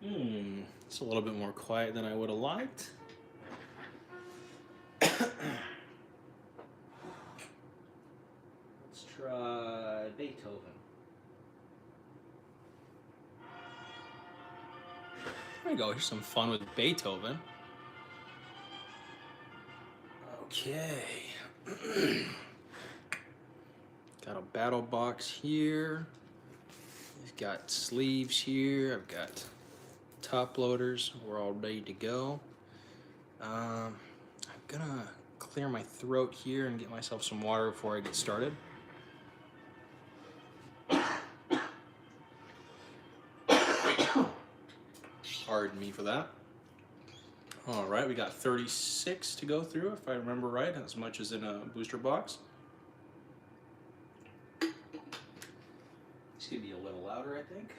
It's a little bit more quiet than I would have liked. Let's try Beethoven. There we go. Here's some fun with Beethoven. Okay. Got a battle box here. We've got sleeves here. I've got top loaders. We're all ready to go. I'm gonna clear my throat here and get myself some water before I get started. Pardon me for that. All right, we got 36 to go through, if I remember right, as much as in a booster box. This could be a little louder, I think.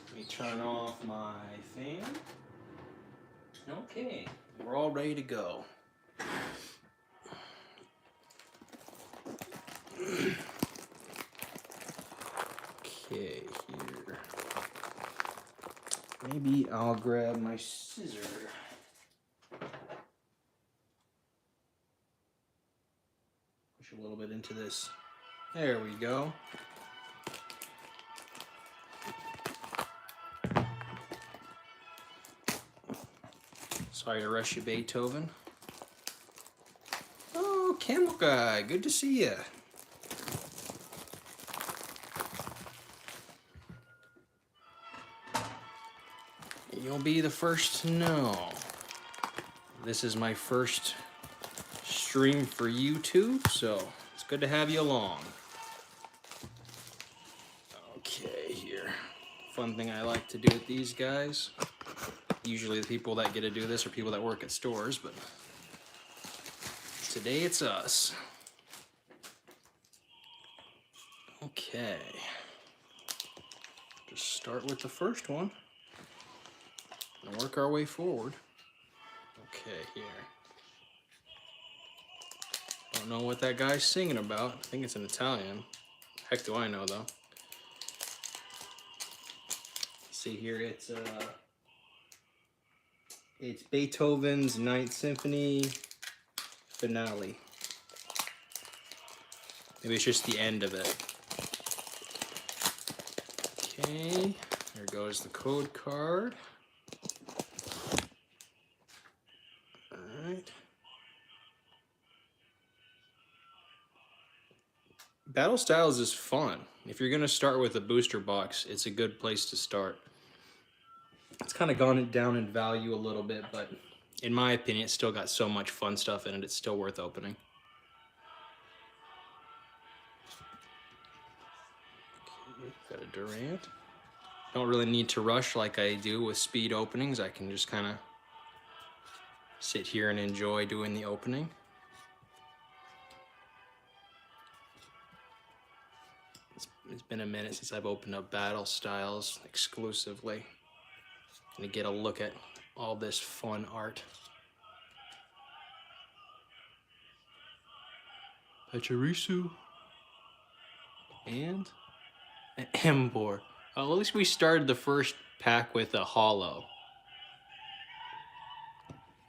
Let me turn off my fan. Okay, we're all ready to go. Okay, here. Maybe I'll grab my scissor. Push a little bit into this. There we go. Sorry to rush you, Beethoven. Oh, Camel Guy, good to see you. You'll be the first to know. This is my first stream for YouTube, so it's good to have you along. Okay, here. Fun thing I like to do with these guys. Usually the people that get to do this are people that work at stores, but today it's us. Okay. Just start with the first one and work our way forward. Okay, here. Don't know what that guy's singing about. I think it's in Italian. Heck do I know, though. See here, it's Beethoven's Ninth Symphony finale. Maybe it's just the end of it. Okay, there goes the code card. Alright. Battle Styles is fun. If you're going to start with a booster box, it's a good place to start. It's kind of gone down in value a little bit, but in my opinion, it's still got so much fun stuff in it, it's still worth opening. Okay, got a Durant. Don't really need to rush like I do with speed openings. I can just kind of sit here and enjoy doing the opening. It's been a minute since I've opened up Battle Styles exclusively. Gonna get a look at all this fun art. Pachirisu and an Emboar. At least we started the first pack with a holo.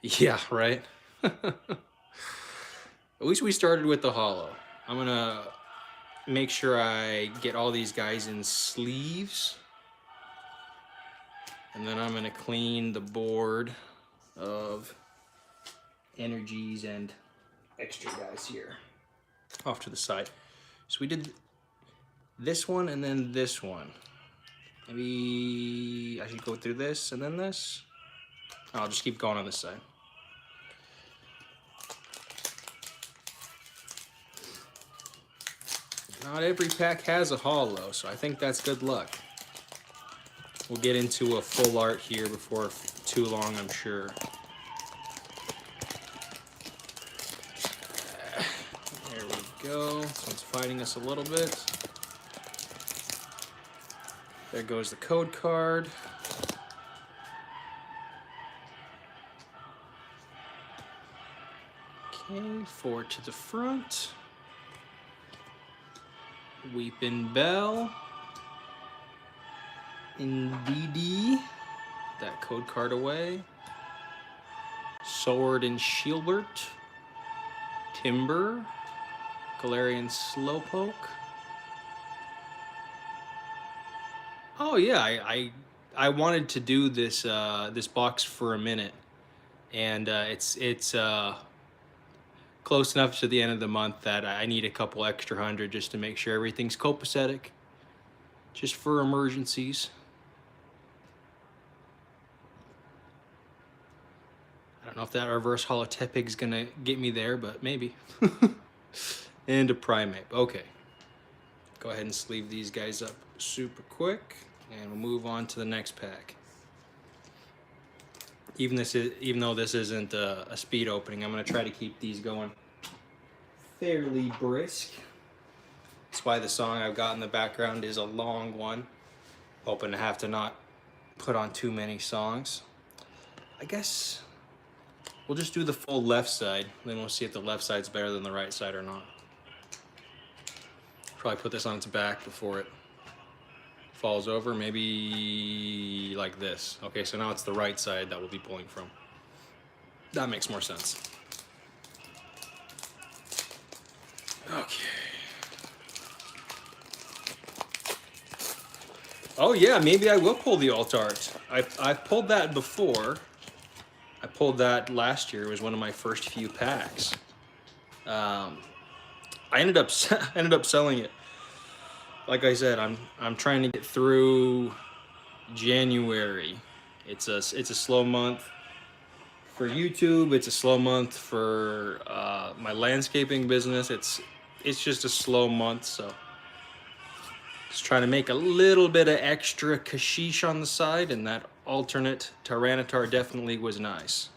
Yeah, right? At least we started with the holo. I'm gonna make sure I get all these guys in sleeves. And then I'm gonna clean the board of energies and extra guys here off to the side. So we did this one and then this one. Maybe I should go through this and then this. I'll just keep going on this side. Not every pack has a holo, so I think that's good luck. We'll get into a full art here before too long, I'm sure. There we go. This one's fighting us a little bit. There goes the code card. Okay, 4 to the front. Weeping Bell. Ndidi. That code card away. Sword and Shieldbert. Timber. Galarian Slowpoke. Oh yeah, I wanted to do this this box for a minute, and it's close enough to the end of the month that I need a couple extra hundred just to make sure everything's copacetic, just for emergencies. I don't know if that reverse holo Tepig's gonna get me there, but maybe. And a Primeape. Okay. Go ahead and sleeve these guys up super quick, and we'll move on to the next pack. Even though this isn't a speed opening, I'm gonna try to keep these going fairly brisk. That's why the song I've got in the background is a long one. Hoping to have to not put on too many songs. I guess we'll just do the full left side, then we'll see if the left side's better than the right side or not. Probably put this on its back before it falls over, maybe like this. Okay, so now it's the right side that we'll be pulling from. That makes more sense. Okay. Oh yeah, maybe I will pull the alt art. I've pulled that before. I pulled that last year. It was one of my first few packs. I ended up selling it. Like I said, I'm trying to get through January. It's a slow month for YouTube. It's a slow month for my landscaping business. It's just a slow month, so just trying to make a little bit of extra kashish on the side, and that alternate Tyranitar definitely was nice.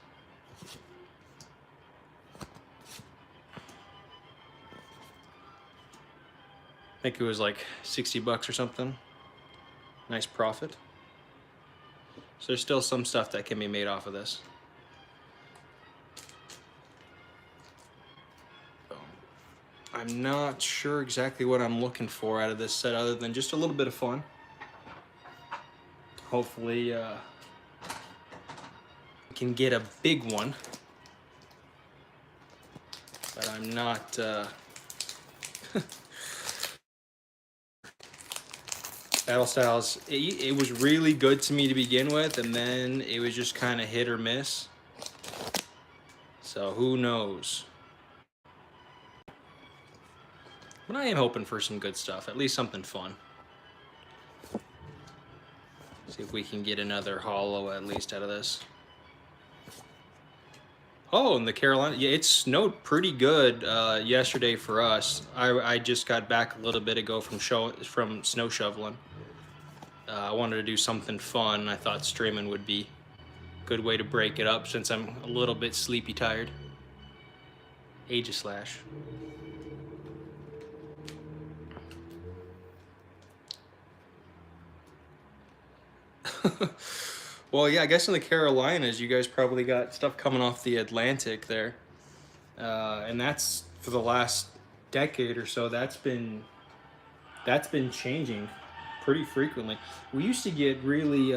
I think it was like 60 bucks or something. Nice profit. So there's still some stuff that can be made off of this. I'm not sure exactly what I'm looking for out of this set other than just a little bit of fun. Hopefully we can get a big one. But I'm not... Battle Styles, it was really good to me to begin with, and then it was just kind of hit or miss. So who knows? But I am hoping for some good stuff, at least something fun. See if we can get another holo at least out of this. Oh, and the Carolina, yeah, it snowed pretty good yesterday for us. I just got back a little bit ago from snow shoveling. I wanted to do something fun. I thought streaming would be a good way to break it up since I'm a little bit sleepy tired. Aegislash. Well, yeah, I guess in the Carolinas, you guys probably got stuff coming off the Atlantic there. And that's for the last decade or so, that's been changing pretty frequently. We used to get really,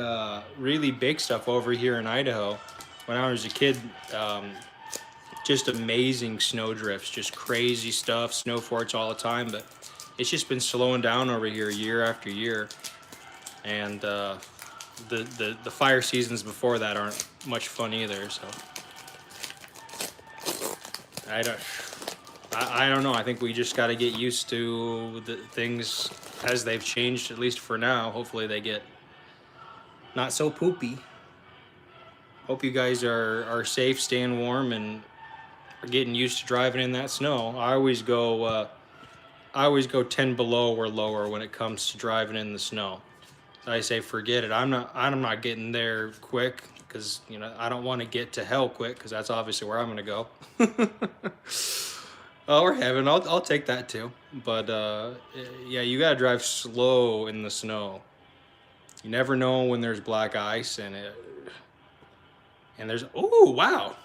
really big stuff over here in Idaho when I was a kid. Just amazing snow drifts, just crazy stuff, snow forts all the time. But it's just been slowing down over here year after year. And the fire seasons before that aren't much fun either. So I don't know. I think we just got to get used to the things as they've changed, at least for now. Hopefully they get not so poopy. Hope you guys are safe, staying warm, and are getting used to driving in that snow. I always go 10 below or lower when it comes to driving in the snow. I say forget it. I'm not getting there quick because, you know, I don't want to get to hell quick because that's obviously where I'm gonna go. Or heaven, I'll take that too. But yeah, you gotta drive slow in the snow. You never know when there's black ice and there's, oh wow,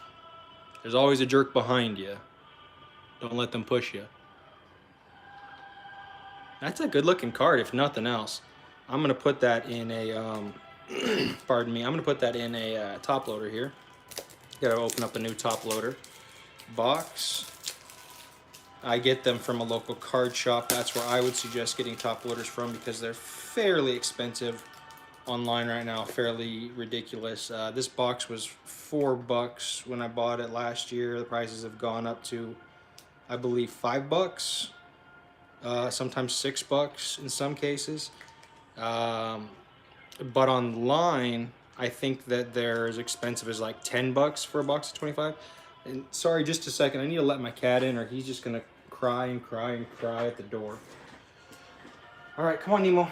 there's always a jerk behind you. Don't let them push you. That's a good looking card if nothing else. I'm gonna put that in a pardon me. I'm gonna put that in a top loader here. Gotta open up a new top loader box. I get them from a local card shop. That's where I would suggest getting top loaders from because they're fairly expensive online right now, fairly ridiculous. This box was $4 when I bought it last year. The prices have gone up to, I believe, $5, sometimes $6 in some cases. But online, I think that they're as expensive as like $10 for a box of 25. And sorry, just a second. I need to let my cat in, or he's just gonna cry and cry and cry at the door. All right, come on, Nemo.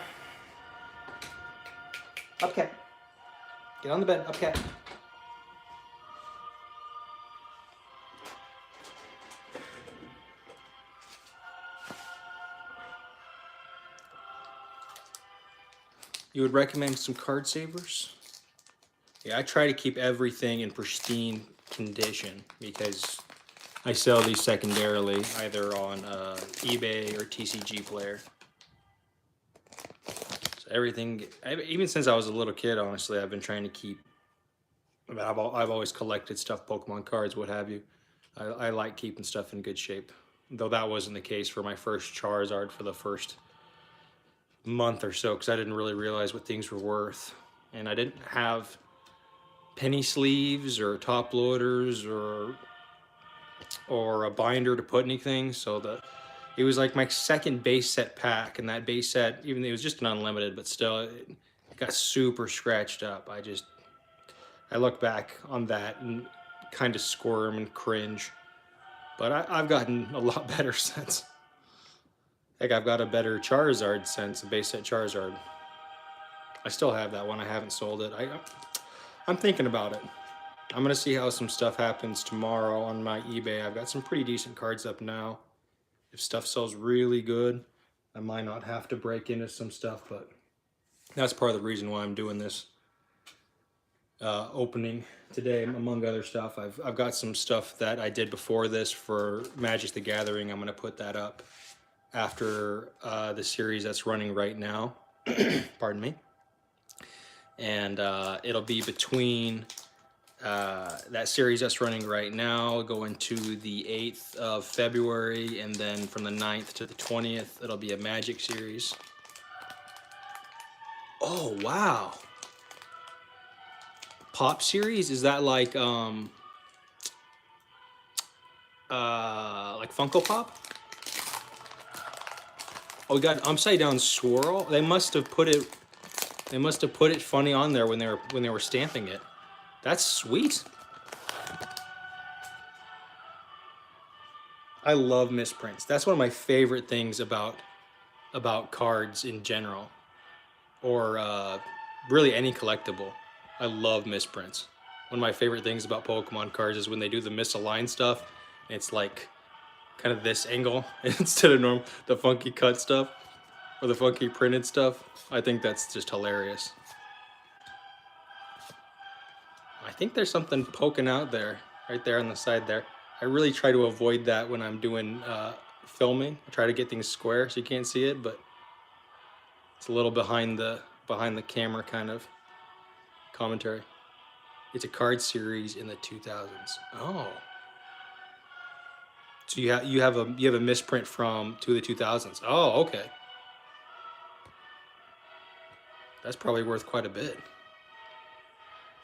Up, cat. Get on the bed. Up, cat. You would recommend some card savers? Yeah, I try to keep everything in pristine condition because I sell these secondarily either on eBay or TCG Player. So everything, even since I was a little kid, honestly, I've been trying to keep. I mean, I've always collected stuff, Pokemon cards, what have you. I like keeping stuff in good shape. Though that wasn't the case for my first Charizard for the first month or so because I didn't really realize what things were worth. And I didn't have penny sleeves or top loaders or a binder to put anything, so it was like my second base set pack, and that base set, even though it was just an unlimited, but still it got super scratched up. I look back on that and kind of squirm and cringe, but I've gotten a lot better since. Heck, I've got a better Charizard since, a base set Charizard. I still have that one. I haven't sold it. I'm thinking about it. I'm gonna see how some stuff happens tomorrow on my eBay. I've got some pretty decent cards up now. If stuff sells really good, I might not have to break into some stuff, but that's part of the reason why I'm doing this opening today, among other stuff. I've got some stuff that I did before this for Magic the Gathering. I'm gonna put that up after the series that's running right now. Pardon me. And it'll be between that series that's running right now going to the 8th of February, and then from the 9th to the 20th it'll be a Magic series. Oh wow, Pop series, is that like Funko Pop? Oh, we got Upside Down Swirl. They must have put it funny on there when they were stamping it. That's sweet. I love misprints. That's one of my favorite things about cards in general, or really any collectible. I love misprints. One of my favorite things about Pokemon cards is when they do the misaligned stuff. It's like kind of this angle instead of the funky cut stuff or the funky printed stuff. I think that's just hilarious. I think there's something poking out there, right there on the side there. I really try to avoid that when I'm doing filming. I try to get things square so you can't see it, but it's a little behind the camera kind of commentary. It's a card series in the 2000s. Oh, so you have a misprint from the 2000s. Oh, okay. That's probably worth quite a bit.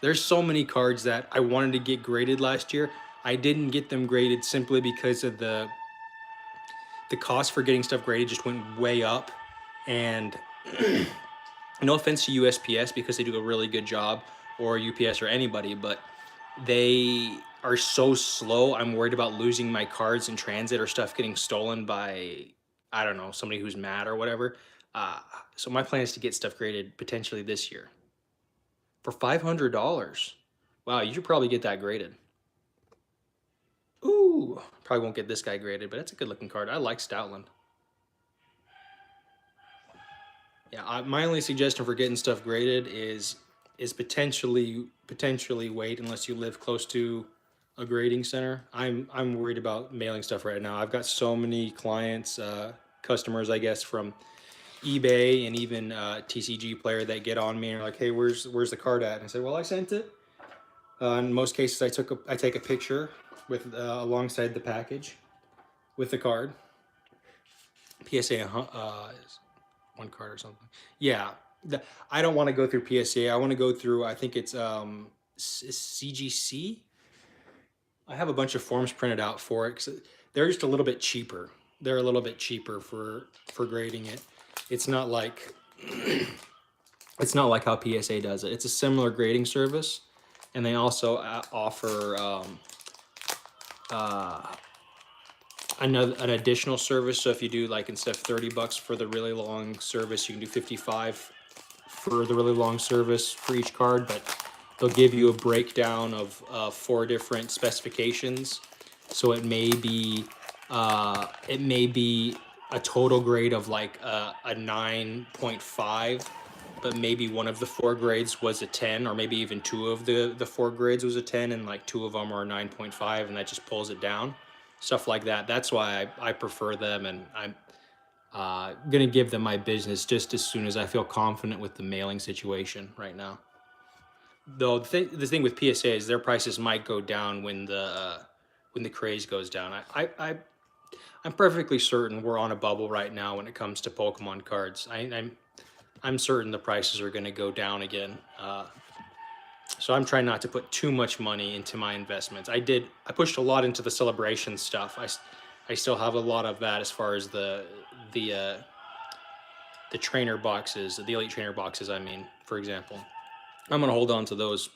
There's so many cards that I wanted to get graded last year. I didn't get them graded simply because of the cost for getting stuff graded just went way up. And no offense to USPS because they do a really good job, or UPS or anybody, but they are so slow. I'm worried about losing my cards in transit or stuff getting stolen by, I don't know, somebody who's mad or whatever. So my plan is to get stuff graded potentially this year for $500. Wow, you should probably get that graded. Ooh, probably won't get this guy graded, but it's a good looking card. I like Stoutland. Yeah, my only suggestion for getting stuff graded is potentially wait unless you live close to a grading center. I'm worried about mailing stuff right now. I've got so many clients, customers, I guess, from eBay and even TCG Player that get on me and are like, "Hey, where's the card at?" And I say, "Well, I sent it." In most cases, I take a picture with alongside the package with the card. PSA is one card or something. Yeah, I don't want to go through PSA. I want to go through. I think it's CGC. I have a bunch of forms printed out for it because they're just a little bit cheaper. They're a little bit cheaper for grading it. It's not like it's not like how PSA does it. It's a similar grading service, and they also offer an additional service. So if you do like instead of $30 for the really long service, you can do 55 for the really long service for each card. But they'll give you a breakdown of 4 different specifications. So it may be a total grade of like a 9.5, but maybe one of the 4 grades was a 10, or maybe even 2 of the 4 grades was a 10, and like 2 of them are 9.5, and that just pulls it down. Stuff like that. That's why I prefer them, and I'm gonna give them my business just as soon as I feel confident with the mailing situation right now. Though the thing with PSA is their prices might go down when the craze goes down. I'm perfectly certain we're on a bubble right now when it comes to Pokemon cards. I'm certain the prices are going to go down again. So I'm trying not to put too much money into my investments. I pushed a lot into the celebration stuff. I still have a lot of that as far as the trainer boxes, the elite trainer boxes. I mean, for example, I'm gonna hold on to those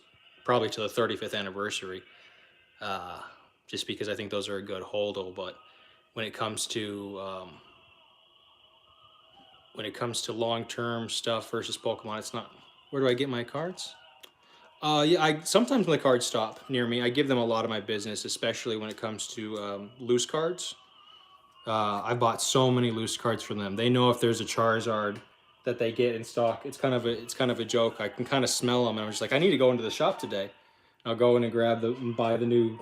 probably to the 35th anniversary, just because I think those are a good hold'll. But when it comes to long-term stuff versus Pokemon, it's not. Where do I get my cards? Yeah, I sometimes when the cards stop near me, I give them a lot of my business, especially when it comes to loose cards. I bought so many loose cards from them. They know if there's a Charizard that they get in stock. It's kind of a joke. I can kind of smell them, and I'm just like, I need to go into the shop today. I'll go in and buy the new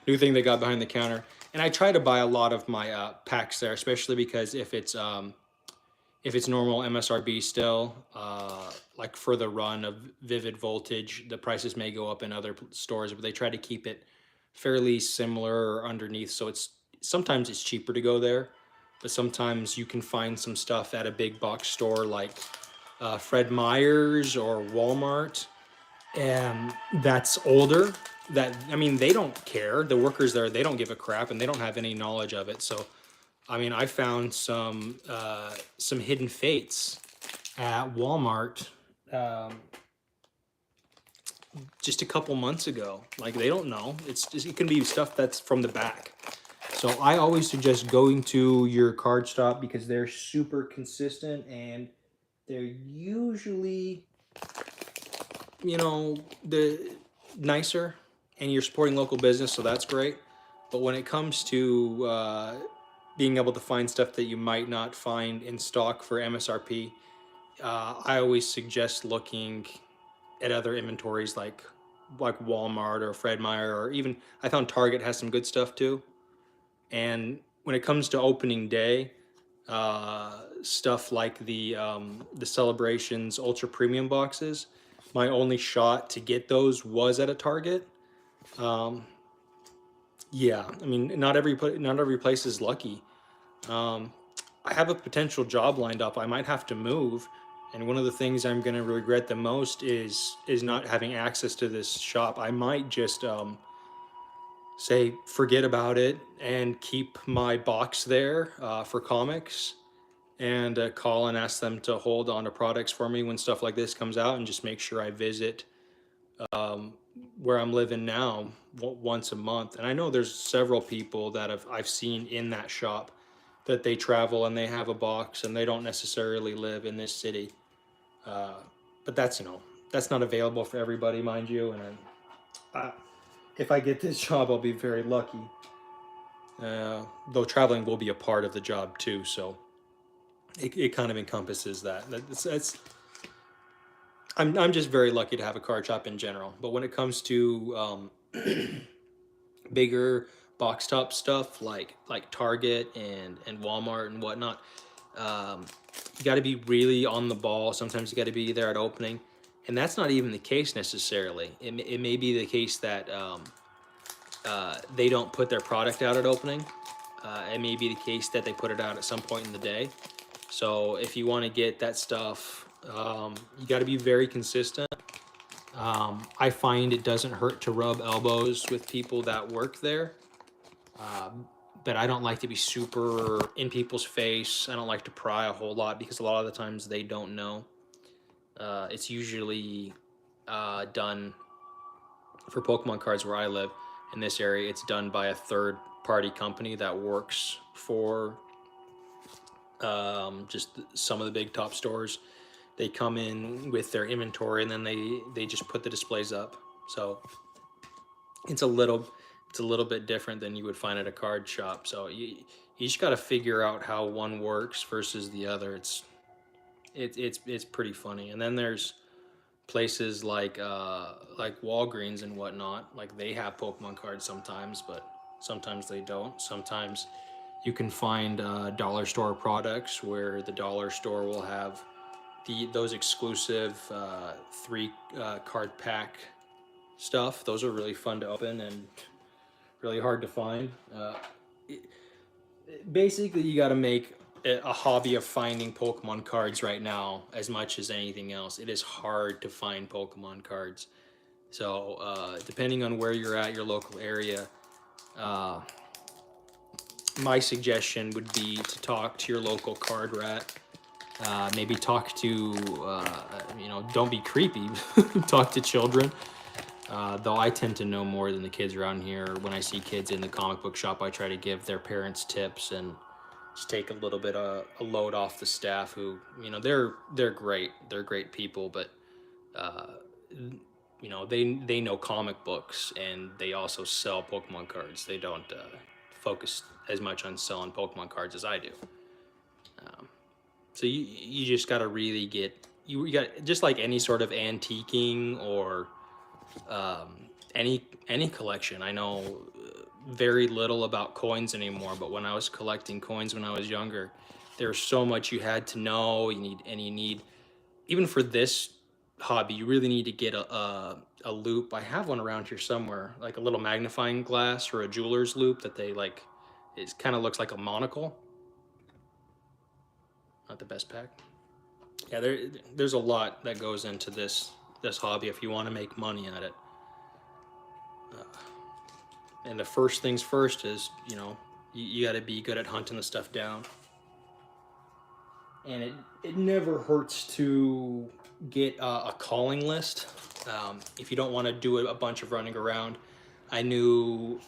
new thing they got behind the counter. And I try to buy a lot of my packs there, especially because if it's normal MSRP still, like for the run of Vivid Voltage, the prices may go up in other stores, but they try to keep it fairly similar or underneath. So sometimes it's cheaper to go there, but sometimes you can find some stuff at a big box store like Fred Meyer's or Walmart, and that's older. That I mean, they don't care. The workers there, they don't give a crap, and they don't have any knowledge of it. So I mean, I found some hidden fates at Walmart just a couple months ago. Like they don't know. It can be stuff that's from the back. So I always suggest going to your card stop because they're super consistent and they're usually, the nicer, and you're supporting local business, so that's great. But when it comes to being able to find stuff that you might not find in stock for MSRP, I always suggest looking at other inventories like Walmart or Fred Meyer, or even I found Target has some good stuff too. And when it comes to opening day, stuff like the Celebrations Ultra Premium boxes, my only shot to get those was at a Target. Yeah, I mean, not every place is lucky. I have a potential job lined up. I might have to move, and one of the things I'm going to regret the most is not having access to this shop. I might just say forget about it and keep my box there for comics, and call and ask them to hold on to products for me when stuff like this comes out, and just make sure I visit where I'm living now once a month. And I know there's several people that I've seen in that shop that they travel and they have a box and they don't necessarily live in this city. But that's not available for everybody, mind you. And if I get this job, I'll be very lucky. Though traveling will be a part of the job too, so it kind of encompasses that. I'm just very lucky to have a card shop in general. But when it comes to bigger box top stuff like Target and Walmart and whatnot, You got to be really on the ball. Sometimes you got to be there at opening, and that's not even the case necessarily. It may be the case that they don't put their product out at opening. It may be the case that they put it out at some point in the day. So if you want to get that stuff, you got to be very consistent. I find it doesn't hurt to rub elbows with people that work there. But I don't like to be super in people's face. I don't like to pry a whole lot because a lot of the times they don't know. It's usually done for Pokemon cards where I live in this area. It's done by a third party company that works for just some of the big top stores. They come in with their inventory and then they just put the displays up. So it's a little bit different than you would find at a card shop. So you just got to figure out how one works versus the other. It's pretty funny. And then there's places like Walgreens and whatnot. Like they have Pokemon cards sometimes, but sometimes they don't. Sometimes you can find dollar store products where the dollar store will have those exclusive 3 card pack stuff. Those are really fun to open and really hard to find. Basically, you got to make a hobby of finding Pokemon cards right now as much as anything else. It is hard to find Pokemon cards. So depending on where you're at, your local area, my suggestion would be to talk to your local card rat. Maybe talk to, don't be creepy, talk to children. Though I tend to know more than the kids around here. When I see kids in the comic book shop, I try to give their parents tips and just take a little bit of a load off the staff who, they're great. They're great people, but, they know comic books and they also sell Pokemon cards. They don't focus as much on selling Pokemon cards as I do. So you just got to really you got, just like any sort of antiquing or any collection. I know very little about coins anymore, but when I was collecting coins when I was younger, there's so much you had to know. You need even for this hobby, you really need to get a loop. I have one around here somewhere, like a little magnifying glass or a jeweler's loop that they like. It kind of looks like a monocle. Not the best pack. Yeah, there's a lot that goes into this hobby if you want to make money at it. And the first things first is, you got to be good at hunting the stuff down. And it never hurts to get a calling list. If you don't want to do a bunch of running around, I know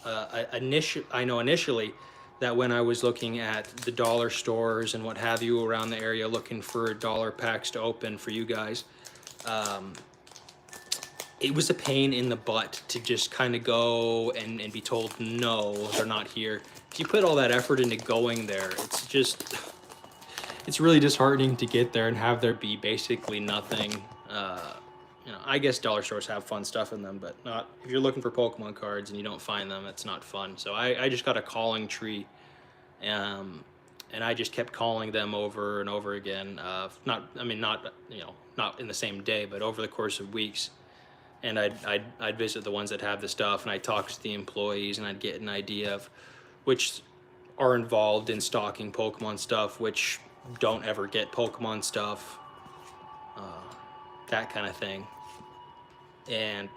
initially that when I was looking at the dollar stores and what have you around the area looking for dollar packs to open for you guys, it was a pain in the butt to just kind of go and be told, no, they're not here. If you put all that effort into going there, it's really disheartening to get there and have there be basically nothing. I guess dollar stores have fun stuff in them, but not if you're looking for Pokemon cards and you don't find them, it's not fun. So I just got a calling tree, and I just kept calling them over and over again. Not in the same day, but over the course of weeks. And I'd visit the ones that have the stuff, and I'd talk to the employees, and I'd get an idea of which are involved in stocking Pokemon stuff, which don't ever get Pokemon stuff, that kind of thing. And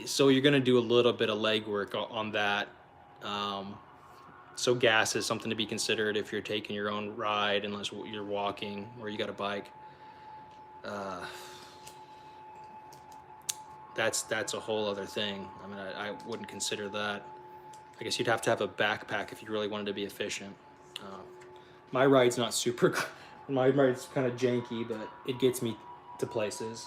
so you're going to do a little bit of legwork on that. So gas is something to be considered if you're taking your own ride, unless you're walking or you got a bike. That's a whole other thing. I mean, I wouldn't consider that. I guess you'd have to have a backpack if you really wanted to be efficient. My ride's not super. My ride's kind of janky, but it gets me to places.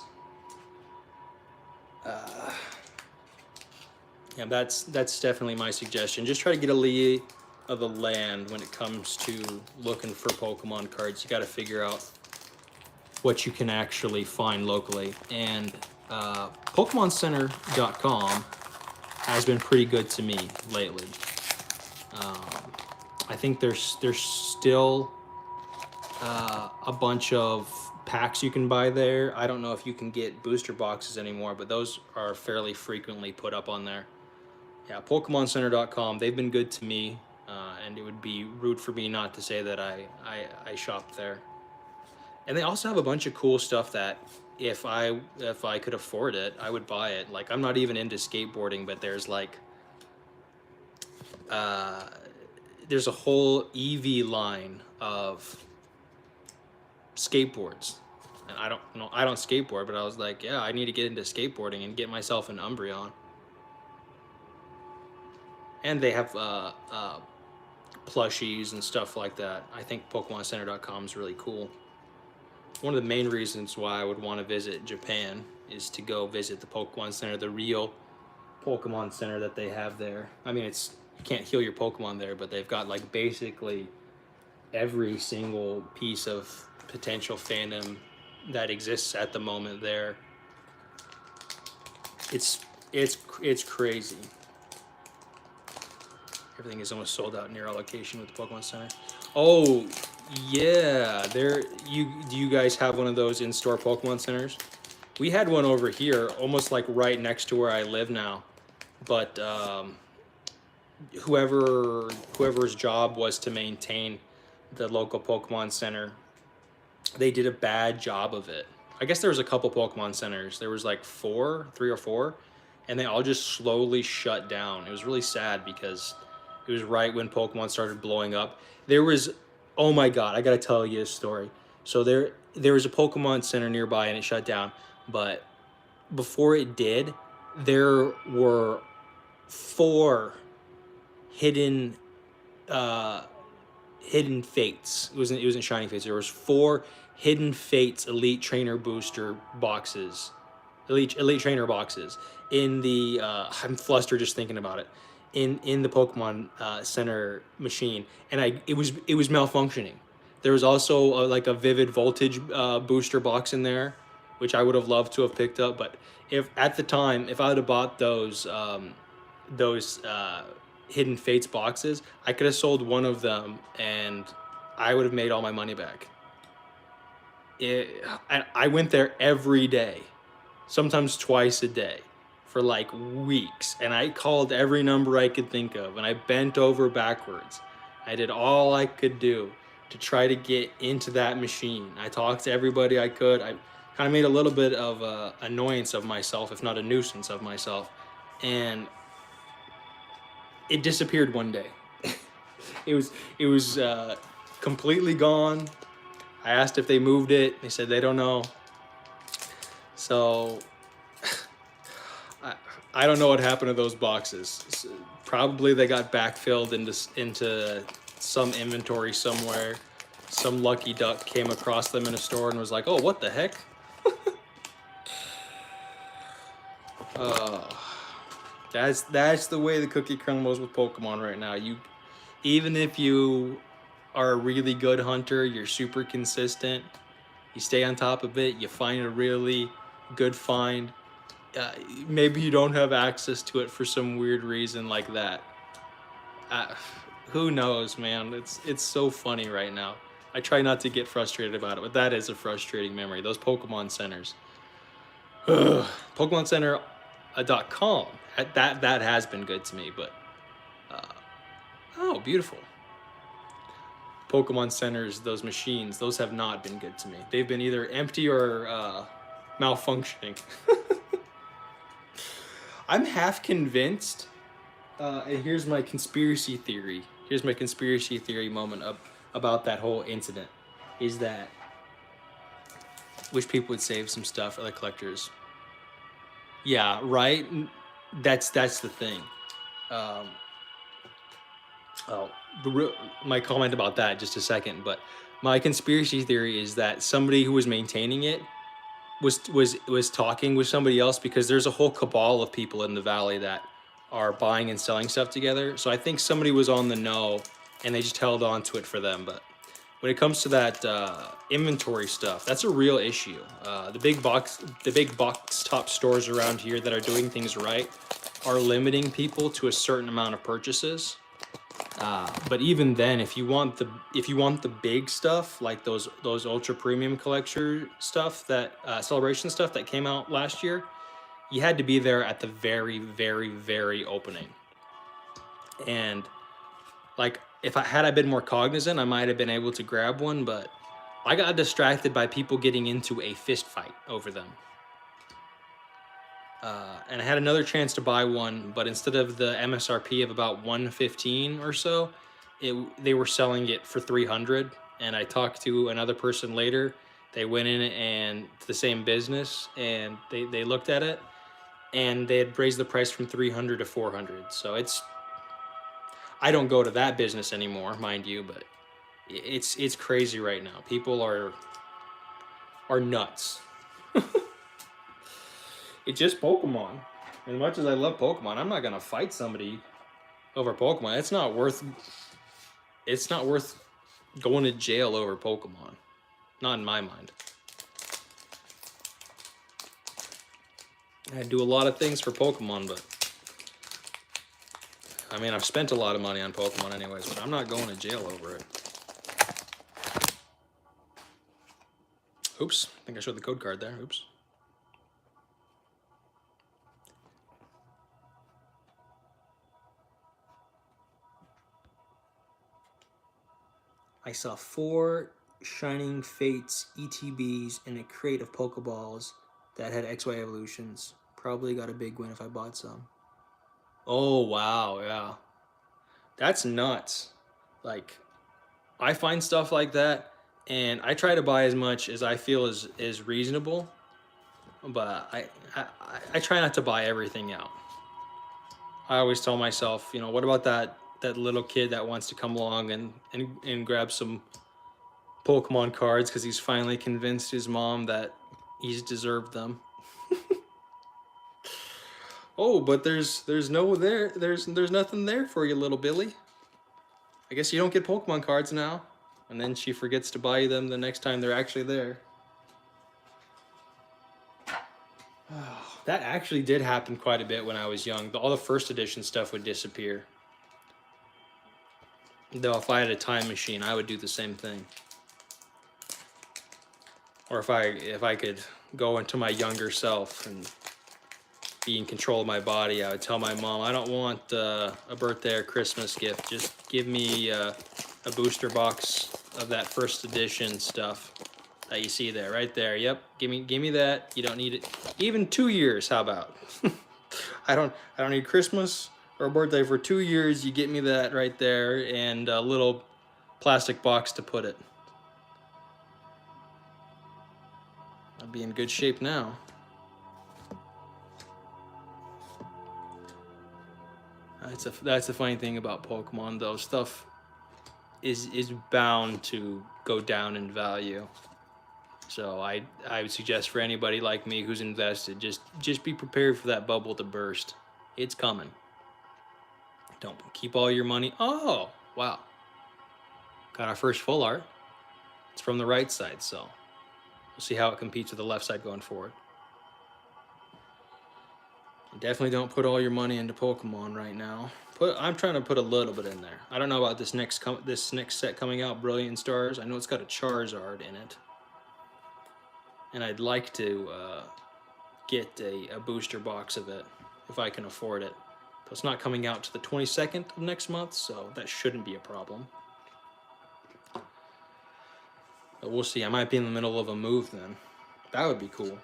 Yeah, that's definitely my suggestion. Just try to get a lay of the land when it comes to looking for Pokemon cards. You got to figure out what you can actually find locally. And PokemonCenter.com has been pretty good to me lately. I think there's still a bunch of packs you can buy there. I don't know if you can get booster boxes anymore, but those are fairly frequently put up on there. Yeah, PokemonCenter.com. They've been good to me, and it would be rude for me not to say that I shopped there. And they also have a bunch of cool stuff that if I could afford it, I would buy it. Like I'm not even into skateboarding, but uh, there's a whole EV line of skateboards. And I don't know, I don't skateboard, but I was like, yeah, I need to get into skateboarding and get myself an Umbreon. And they have plushies and stuff like that. I think PokemonCenter.com is really cool. One of the main reasons why I would want to visit Japan is to go visit the Pokemon Center, the real Pokemon Center that they have there. I mean, you can't heal your Pokemon there, but they've got like basically every single piece of potential fandom that exists at the moment there. It's crazy. Everything is almost sold out near our location with the Pokemon Center. Oh yeah, do you guys have one of those in-store Pokemon centers? We had one over here, almost like right next to where I live now. But whoever's job was to maintain the local Pokemon Center, they did a bad job of it. I guess there was a couple Pokemon centers. There was like 3 or 4, and they all just slowly shut down. It was really sad because it was right when Pokemon started blowing up. There was, oh my God, I gotta tell you a story. So there was a Pokemon Center nearby and it shut down. But before it did, there were 4 hidden fates. It wasn't Shining Fates. There was 4 hidden fates Elite Trainer booster boxes, Elite Trainer boxes in the. I'm flustered just thinking about it. In the Pokemon Center machine, and it was malfunctioning. There was also like a Vivid Voltage booster box in there, which I would have loved to have picked up. But if at the time, if I would have bought those Hidden Fates boxes, I could have sold one of them, and I would have made all my money back. I went there every day, sometimes twice a day, for like weeks, and I called every number I could think of, and I bent over backwards. I did all I could do to try to get into that machine. I talked to everybody I could. I kind of made a little bit of annoyance of myself, if not a nuisance of myself, and it disappeared one day. it was completely gone. I asked if they moved it. They said they don't know. So I don't know what happened to those boxes. Probably they got backfilled into some inventory somewhere. Some lucky duck came across them in a store and was like, "Oh, what the heck?" That's the way the cookie crumbles with Pokemon right now. Even if you are a really good hunter, you're super consistent, you stay on top of it, you find a really good find. Maybe you don't have access to it for some weird reason like that. Who knows, man? It's so funny right now. I try not to get frustrated about it, but that is a frustrating memory. Those Pokemon centers. PokemonCenter.com. That has been good to me, but oh, beautiful. Pokemon centers, those machines, those have not been good to me. They've been either empty or malfunctioning. I'm half convinced, and here's my conspiracy theory. Here's my conspiracy theory moment about that whole incident. Is that wish people would save some stuff for the collectors. Yeah, right. That's the thing. My comment about that just a second, but my conspiracy theory is that somebody who was maintaining it was talking with somebody else, because there's a whole cabal of people in the valley that are buying and selling stuff together. So I think somebody was on the know and they just held on to it for them. But when it comes to that inventory stuff, that's a real issue. The big box top stores around here that are doing things right are limiting people to a certain amount of purchases. But even then, if you want the big stuff, like those ultra premium collector stuff, that celebration stuff that came out last year, you had to be there at the very, very, very opening. And like, if I been more cognizant, I might have been able to grab one, but I got distracted by people getting into a fist fight over them. And I had another chance to buy one, but instead of the MSRP of about 115 or so, they were selling it for 300. And I talked to another person later. They went in and to the same business, and they looked at it, and they had raised the price from 300 to 400. So I don't go to that business anymore, mind you, but it's crazy right now. People are nuts. It's just Pokemon. As much as I love Pokemon, I'm not gonna fight somebody over Pokemon. It's not worth going to jail over Pokemon. Not in my mind. I do a lot of things for Pokemon, but I mean, I've spent a lot of money on Pokemon anyways, but I'm not going to jail over it. Oops, I think I showed the code card there. Oops. I saw 4 Shining Fates ETBs and a crate of Pokeballs that had XY evolutions. Probably got a big win if I bought some. Oh, wow, yeah. That's nuts. Like, I find stuff like that, and I try to buy as much as I feel is reasonable, but I try not to buy everything out. I always tell myself, you know, what about that little kid that wants to come along and grab some Pokemon cards because he's finally convinced his mom that he's deserved them. Oh, but there's nothing there for you, little Billy. I guess you don't get Pokemon cards now. And then she forgets to buy them the next time they're actually there. That actually did happen quite a bit when I was young. All the first edition stuff would disappear. Though if I had a time machine, I would do the same thing. Or if I could go into my younger self and be in control of my body, I would tell my mom, I don't want a birthday or Christmas gift. Just give me a booster box of that first edition stuff that you see there, right there. Yep, give me that. You don't need it. Even 2 years, how about? I don't need Christmas or a birthday for 2 years. You get me that right there, and a little plastic box to put it. I'd be in good shape now. That's the funny thing about Pokemon, though. Stuff is bound to go down in value. So I would suggest for anybody like me who's invested, just be prepared for that bubble to burst. It's coming. Don't keep all your money. Oh, wow. Got our first full art. It's from the right side, so we'll see how it competes with the left side going forward. Definitely don't put all your money into Pokemon right now. I'm trying to put a little bit in there. I don't know about this next set coming out, Brilliant Stars. I know it's got a Charizard in it, and I'd like to get a booster box of it if I can afford it. But it's not coming out to the 22nd of next month, so that shouldn't be a problem. But we'll see. I might be in the middle of a move then. That would be cool.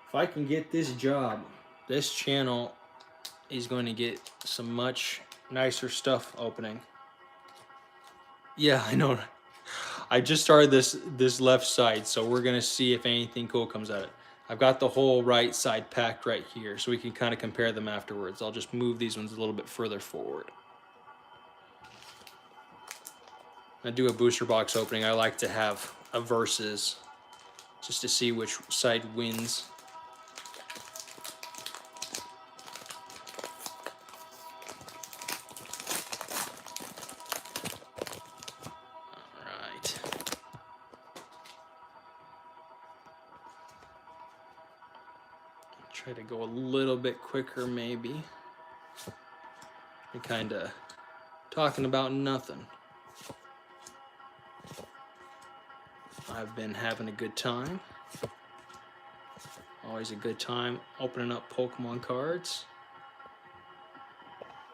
If I can get this job, this channel is going to get some much nicer stuff opening. Yeah, I know. I just started this left side, so we're gonna see if anything cool comes out of it. I've got the whole right side packed right here, so we can kind of compare them afterwards. I'll just move these ones a little bit further forward. I do a booster box opening. I like to have a versus, just to see which side wins. Try to go a little bit quicker, maybe. We kind of talking about nothing. I've been having a good time. Always a good time opening up Pokemon cards.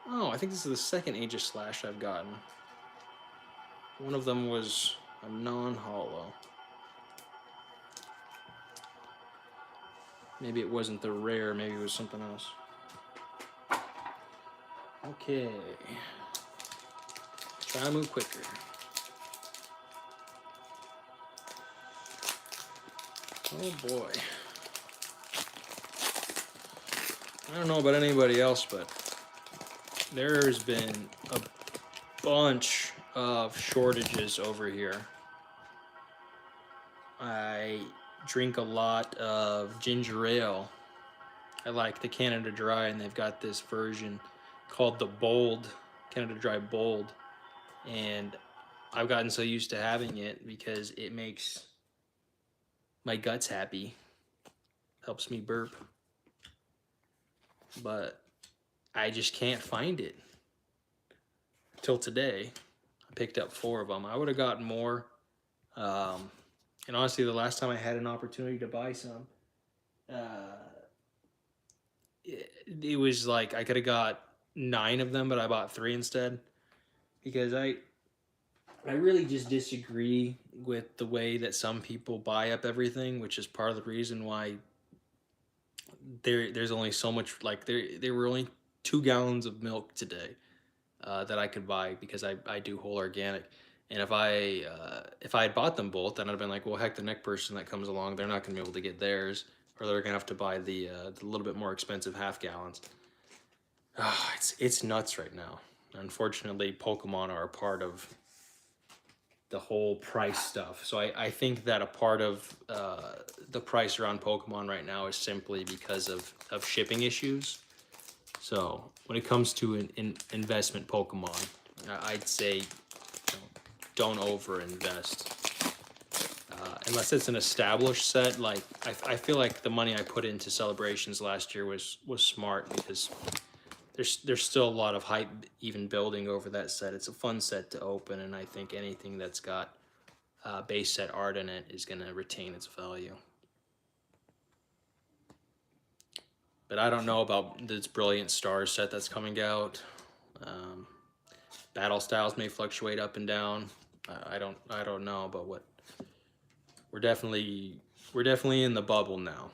Oh, I think this is the second Aegislash I've gotten. One of them was a non-holo. Maybe it wasn't the rare, maybe it was something else. Okay. Try to move quicker. Oh boy. I don't know about anybody else, but there's been a bunch of shortages over here. I drink a lot of ginger ale. I like the Canada Dry, and they've got this version called the Bold, Canada Dry Bold. And I've gotten so used to having it because it makes my guts happy. Helps me burp. But I just can't find it. Till today, I picked up 4 of them. I would have gotten more. And honestly, the last time I had an opportunity to buy some, it was like I could have got 9 of them, but I bought 3 instead. Because I really just disagree with the way that some people buy up everything, which is part of the reason why there's only so much, like there were only 2 gallons of milk today that I could buy because I do whole organic. And if I had bought them both, then I'd have been like, well, heck, the next person that comes along, they're not going to be able to get theirs, or they're going to have to buy the little bit more expensive half gallons. Oh, it's nuts right now. Unfortunately, Pokemon are a part of the whole price stuff. So I think that a part of the price around Pokemon right now is simply because of shipping issues. So when it comes to an investment Pokemon, I'd say don't over invest. Unless it's an established set, like I feel like the money I put into Celebrations last year was smart because there's still a lot of hype even building over that set. It's a fun set to open, and I think anything that's got base set art in it is going to retain its value. But I don't know about this Brilliant Stars set that's coming out. Battle styles may fluctuate up and down. I don't know, but we're definitely in the bubble now.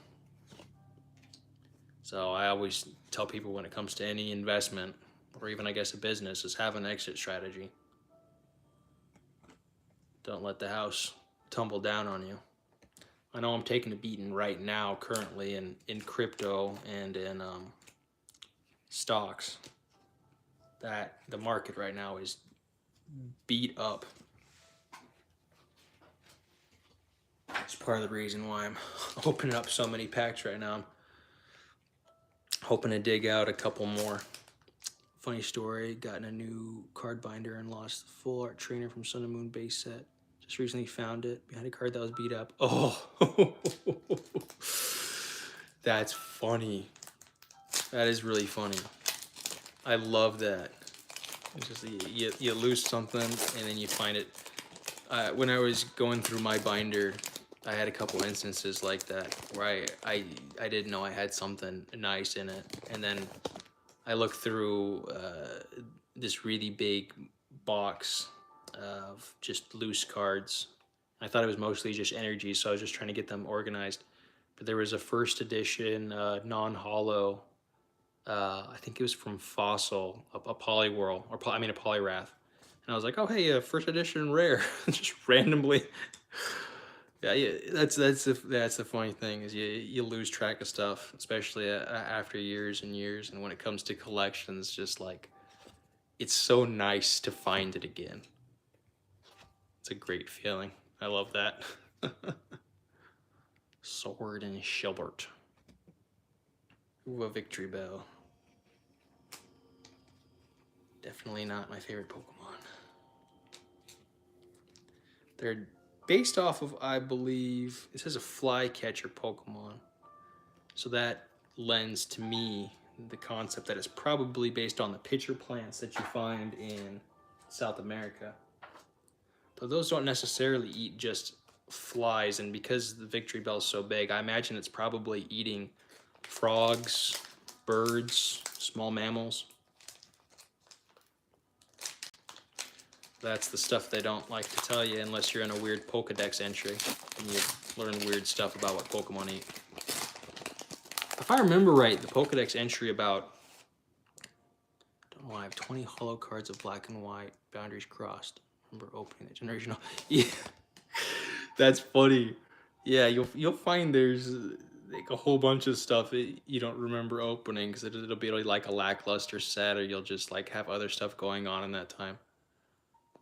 So I always tell people when it comes to any investment, or even I guess a business, is have an exit strategy. Don't let the house tumble down on you. I know I'm taking a beating right now currently in crypto and in stocks. That the market right now is beat up. It's part of the reason why I'm opening up so many packs right now. I'm hoping to dig out a couple more. Funny story, gotten a new card binder and lost the full art trainer from Sun and Moon base set. Just recently found it behind a card that was beat up. Oh, that's funny. That is really funny. I love that. It's just you lose something and then you find it. When I was going through my binder, I had a couple instances like that where I didn't know I had something nice in it, and then I looked through this really big box of just loose cards. I thought it was mostly just energy, so I was just trying to get them organized. But there was a first edition non-holo. I think it was from Fossil, a Poliwhirl, or a Poliwrath. And I was like, oh hey, first edition rare, just randomly. Yeah, that's the funny thing is you lose track of stuff, especially after years and years. And when it comes to collections, just like it's so nice to find it again. It's a great feeling. I love that. Sword and Shilbert. Ooh, a Victory Bell. Definitely not my favorite Pokemon. They're based off of, I believe, it says a Flycatcher Pokemon. So that lends to me the concept that it's probably based on the pitcher plants that you find in South America. But those don't necessarily eat just flies, and because the Victory Bell is so big, I imagine it's probably eating frogs, birds, small mammals. That's the stuff they don't like to tell you unless you're in a weird Pokedex entry and you learn weird stuff about what Pokemon eat. If I remember right, the Pokedex entry about, I don't know, I have 20 holo cards of black and white, boundaries crossed. Remember opening the generational. Yeah, that's funny. Yeah, you'll find there's like a whole bunch of stuff that you don't remember opening because it'll be like a lackluster set, or you'll just like have other stuff going on in that time.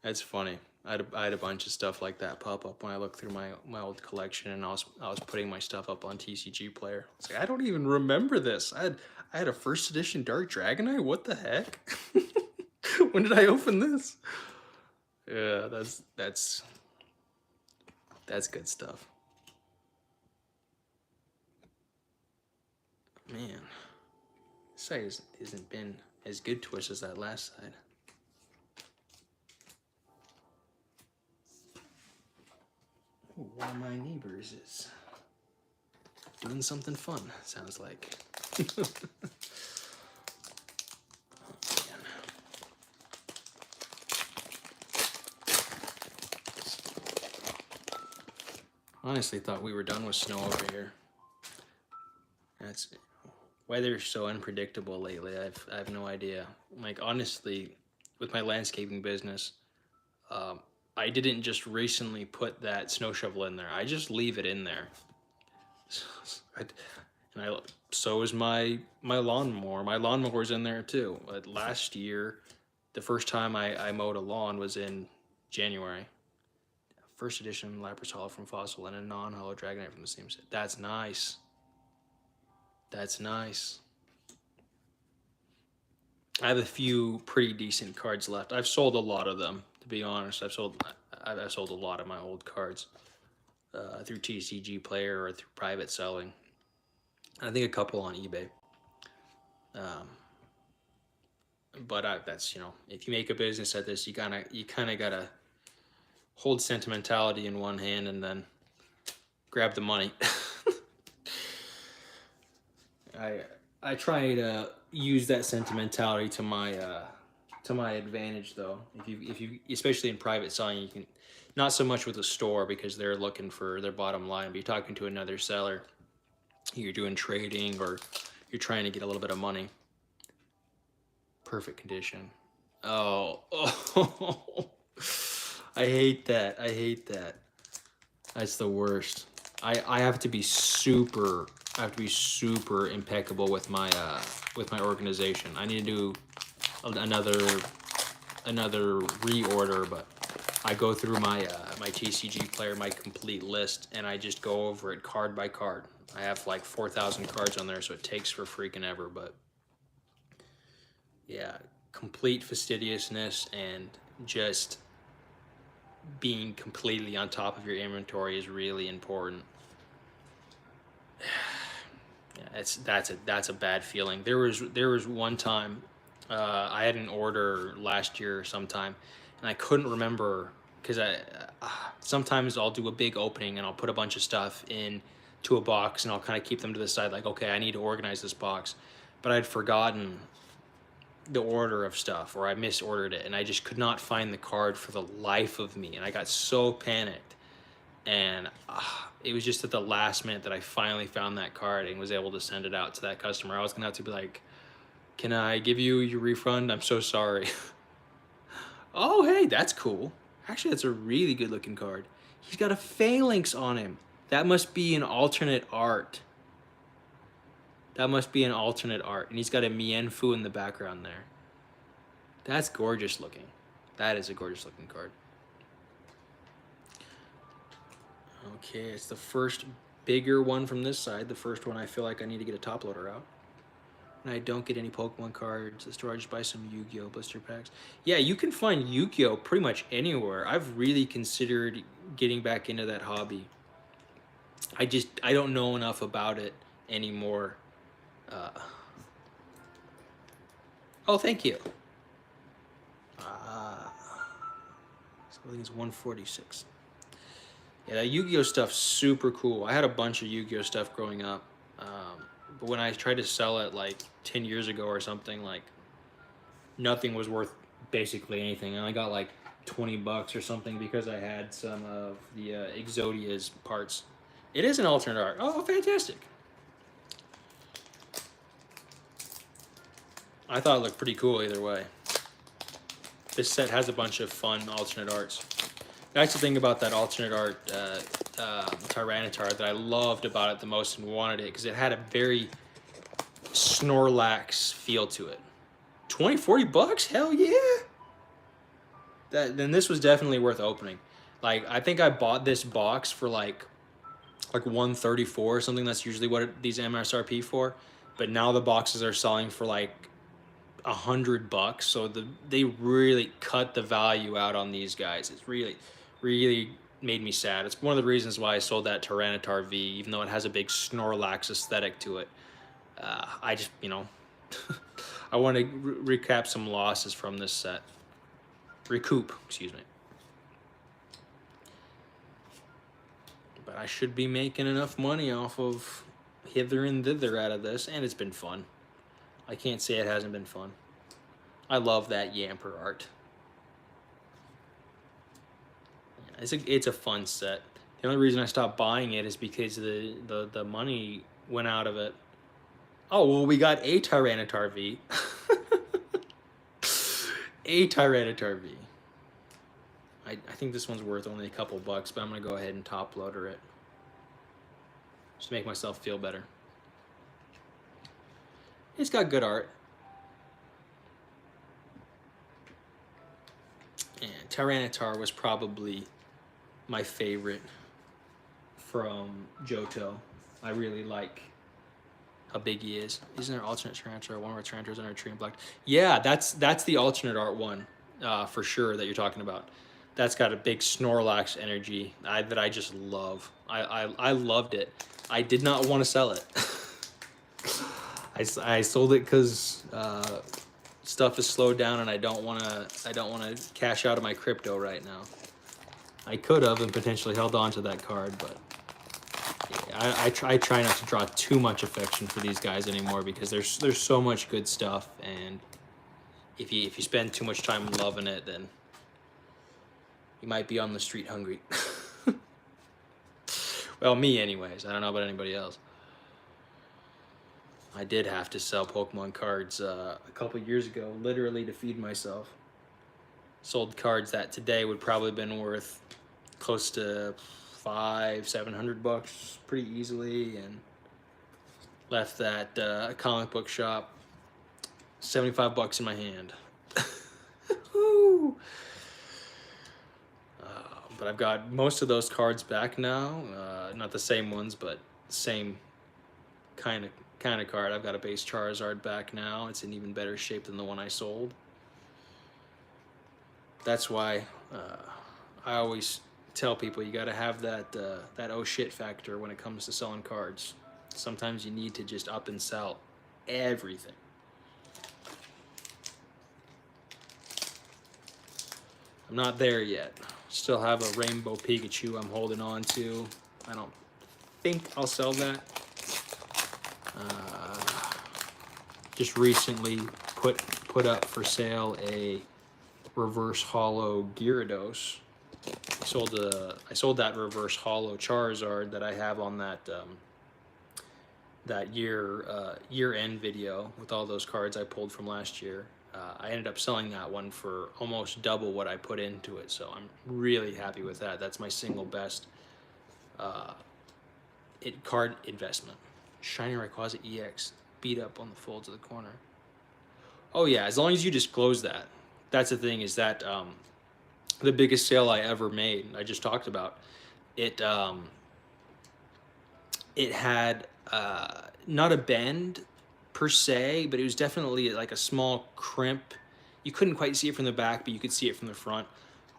That's funny. I had a bunch of stuff like that pop up when I looked through my old collection, and I was putting my stuff up on TCG Player. It's like I don't even remember this. I had a first edition Dark Dragonite. What the heck? When did I open this? Yeah, that's good stuff. Man, this side hasn't been as good to us as that last side. One of my neighbors is doing something fun, sounds like. Oh, man. Honestly thought we were done with snow over here. That's weather's so unpredictable lately. I have no idea. Like honestly, with my landscaping business, I didn't just recently put that snow shovel in there. I just leave it in there. So is my lawnmower. My lawnmower's in there too. Last year, the first time I mowed a lawn was in January. First edition Lapras Hollow from Fossil and a non-hollow Dragonite from the same set. That's nice. That's nice. I have a few pretty decent cards left. I've sold a lot of them, to be honest. I've sold a lot of my old cards through TCG Player or through private selling. I think a couple on eBay. But that's, you know, if you make a business at this, you kind of gotta hold sentimentality in one hand and then grab the money. I try to use that sentimentality to my advantage, though. If you especially in private selling, you can, not so much with a store because they're looking for their bottom line, but you're talking to another seller, you're doing trading, or you're trying to get a little bit of money. Perfect condition. Oh, I hate that. I hate that. That's the worst. I have to be super impeccable with my organization. I need to do another reorder, but I go through my my TCG Player, my complete list, and I just go over it card by card. I have like 4,000 cards on there, so it takes for freaking ever, but yeah, complete fastidiousness and just being completely on top of your inventory is really important. Yeah, that's a bad feeling. There was one time I had an order last year sometime, and I couldn't remember because sometimes I'll do a big opening and I'll put a bunch of stuff into a box and I'll kind of keep them to the side like, okay, I need to organize this box, but I'd forgotten the order of stuff, or I misordered it, and I just could not find the card for the life of me, and I got so panicked. And it was just at the last minute that I finally found that card and was able to send it out to that customer. I was gonna have to be like, can I give you your refund? I'm so sorry. Oh, hey, that's cool. Actually, that's a really good looking card. He's got a phalanx on him. That must be an alternate art. That must be an alternate art. And he's got a Mienfoo in the background there. That's gorgeous looking. That is a gorgeous looking card. Okay, it's the first bigger one from this side. The first one I feel like I need to get a top loader out. And I don't get any Pokemon cards. The store, I just buy some Yu-Gi-Oh! Blister packs. Yeah, you can find Yu-Gi-Oh! Pretty much anywhere. I've really considered getting back into that hobby. I don't know enough about it anymore. Oh, thank you. I think it's 146. Yeah, that Yu-Gi-Oh stuff's super cool. I had a bunch of Yu-Gi-Oh stuff growing up, but when I tried to sell it like 10 years ago or something, like nothing was worth basically anything, and I got like $20 or something because I had some of the Exodia's parts. It is an alternate art. Oh, fantastic! I thought it looked pretty cool either way. This set has a bunch of fun alternate arts. That's the thing about that alternate art Tyranitar that I loved about it the most and wanted it because it had a very Snorlax feel to it. 20, 40 bucks? Hell yeah! Then this was definitely worth opening. Like I think I bought this box for like 134 or something. That's usually what these MSRP for. But now the boxes are selling for like $100. So they really cut the value out on these guys. It's really made me sad. It's one of the reasons why I sold that Tyranitar V, even though it has a big Snorlax aesthetic to it. I just, I want to recap some losses from this set. Recoup, excuse me. But I should be making enough money off of hither and thither out of this, and it's been fun. I can't say it hasn't been fun. I love that Yamper art. It's a fun set. The only reason I stopped buying it is because the money went out of it. Oh, well, we got a Tyranitar V. A Tyranitar V. I think this one's worth only a couple bucks, but I'm going to go ahead and top loader it. Just to make myself feel better. It's got good art. And Tyranitar was probably my favorite from Johto. I really like how big he is. Isn't there alternate Tyranitar? One of our Tyranitars under a tree in black. Yeah, that's the alternate art one for sure that you're talking about. That's got a big Snorlax energy that I just love. I loved it. I did not want to sell it. I sold it because stuff is slowed down and I don't want to cash out of my crypto right now. I could have and potentially held on to that card, but yeah, I try not to draw too much affection for these guys anymore because there's so much good stuff, and if you spend too much time loving it, then you might be on the street hungry. Well, me anyways. I don't know about anybody else. I did have to sell Pokemon cards a couple years ago, literally to feed myself. Sold cards that today would probably have been worth close to $500-700 pretty easily, and left that comic book shop $75 in my hand. But I've got most of those cards back now. Not the same ones, but same kind of card. I've got a base Charizard back now. It's in even better shape than the one I sold. That's why I always tell people you got to have that oh shit factor when it comes to selling cards. Sometimes you need to just up and sell everything. I'm not there yet. Still have a Rainbow Pikachu I'm holding on to. I don't think I'll sell that. Just recently put up for sale a reverse hollow Gyarados. I sold that reverse hollow Charizard that I have on that year end video with all those cards I pulled from last year. I ended up selling that one for almost double what I put into it, so I'm really happy with that. That's my single best card investment. Shiny Rayquaza EX, beat up on the folds of the corner. Oh yeah, as long as you disclose that. That's the thing, is that the biggest sale I ever made, I just talked about, it had not a bend per se, but it was definitely like a small crimp. You couldn't quite see it from the back, but you could see it from the front.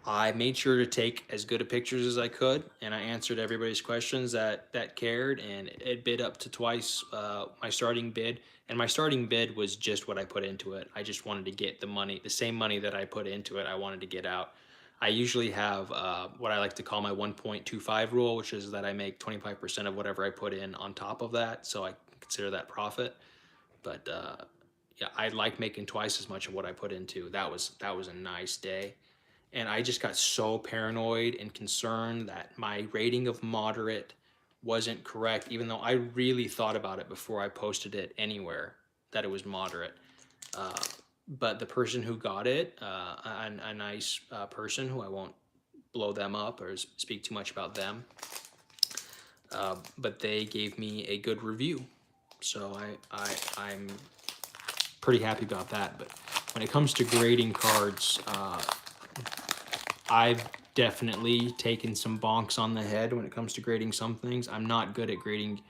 I made sure to take as good of pictures as I could, and I answered everybody's questions that cared, and it bid up to twice my starting bid, and my starting bid was just what I put into it. I just wanted to get the money, the same money that I put into it, I wanted to get out. I usually have what I like to call my 1.25 rule, which is that I make 25% of whatever I put in on top of that, so I consider that profit. But yeah, I like making twice as much of what I put into. That was a nice day, and I just got so paranoid and concerned that my rating of moderate wasn't correct, even though I really thought about it before I posted it anywhere that it was moderate. Uh, but the person who got it, a nice person who I won't blow them up or speak too much about them, but they gave me a good review, so I'm pretty happy about that. But when it comes to grading cards, I've definitely taken some bonks on the head when it comes to grading some things. I'm not good at grading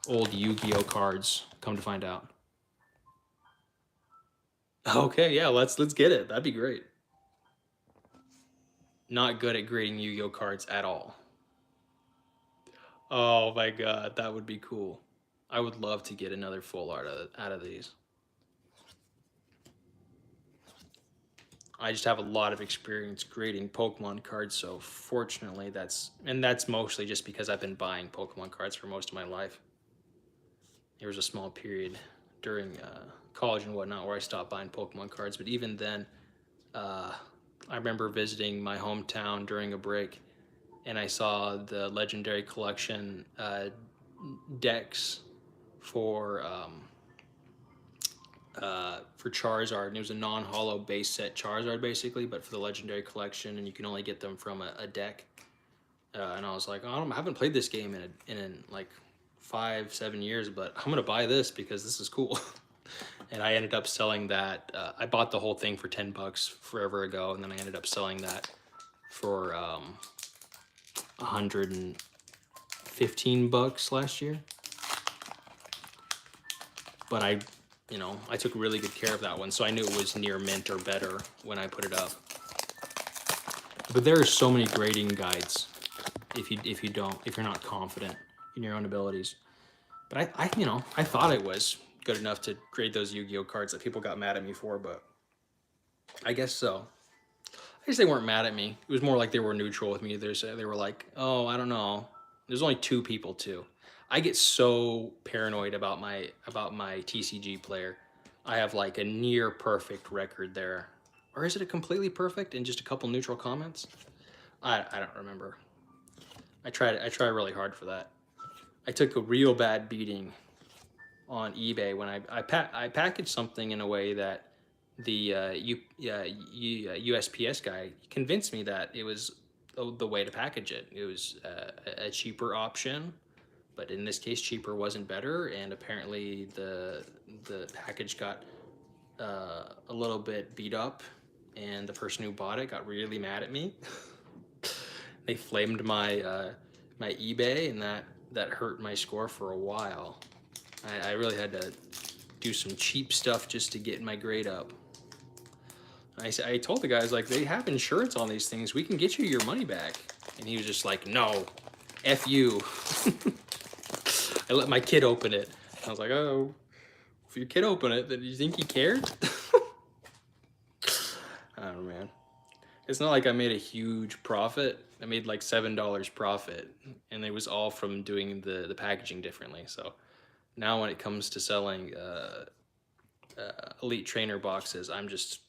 old Yu-Gi-Oh cards, come to find out. Okay, yeah, let's get it. That'd be great. Not good at grading Yu-Gi-Oh cards at all. Oh my god, that would be cool. I would love to get another full art out of these. I just have a lot of experience grading Pokemon cards, so fortunately that's mostly just because I've been buying Pokemon cards for most of my life. There was a small period during college and whatnot where I stopped buying Pokemon cards, but even then, I remember visiting my hometown during a break, and I saw the Legendary Collection decks for Charizard, and it was a non-holo base set Charizard basically, but for the Legendary Collection, and you can only get them from a deck. And I was like, I haven't played this game in like 5-7 years, but I'm gonna buy this because this is cool. And I ended up selling that. I bought the whole thing for $10 forever ago, and then I ended up selling that for $115 last year. But I took really good care of that one, so I knew it was near mint or better when I put it up. But there are so many grading guides if you're not confident in your own abilities. But I thought I was good enough to grade those Yu-Gi-Oh cards that people got mad at me for, but I guess so. I guess they weren't mad at me. It was more like they were neutral with me. They were like, oh, I don't know. There's only 2 people too. I get so paranoid about my TCG player. I have like a near perfect record there. Or is it a completely perfect and just a couple neutral comments? I don't remember. I tried really hard for that. I took a real bad beating on eBay when I packaged something in a way that the USPS guy convinced me that it was the way to package it. It was a cheaper option, but in this case, cheaper wasn't better, and apparently the package got a little bit beat up, and the person who bought it got really mad at me. They flamed my my eBay, and that hurt my score for a while. I really had to do some cheap stuff just to get my grade up. I told the guys, like, they have insurance on these things. We can get you your money back. And he was just like, no, F you. I let my kid open it. I was like, oh, if your kid opened it, then you think he cared? I don't know, man. It's not like I made a huge profit. I made like $7 profit, and it was all from doing the packaging differently. So now when it comes to selling Elite Trainer boxes, I'm just,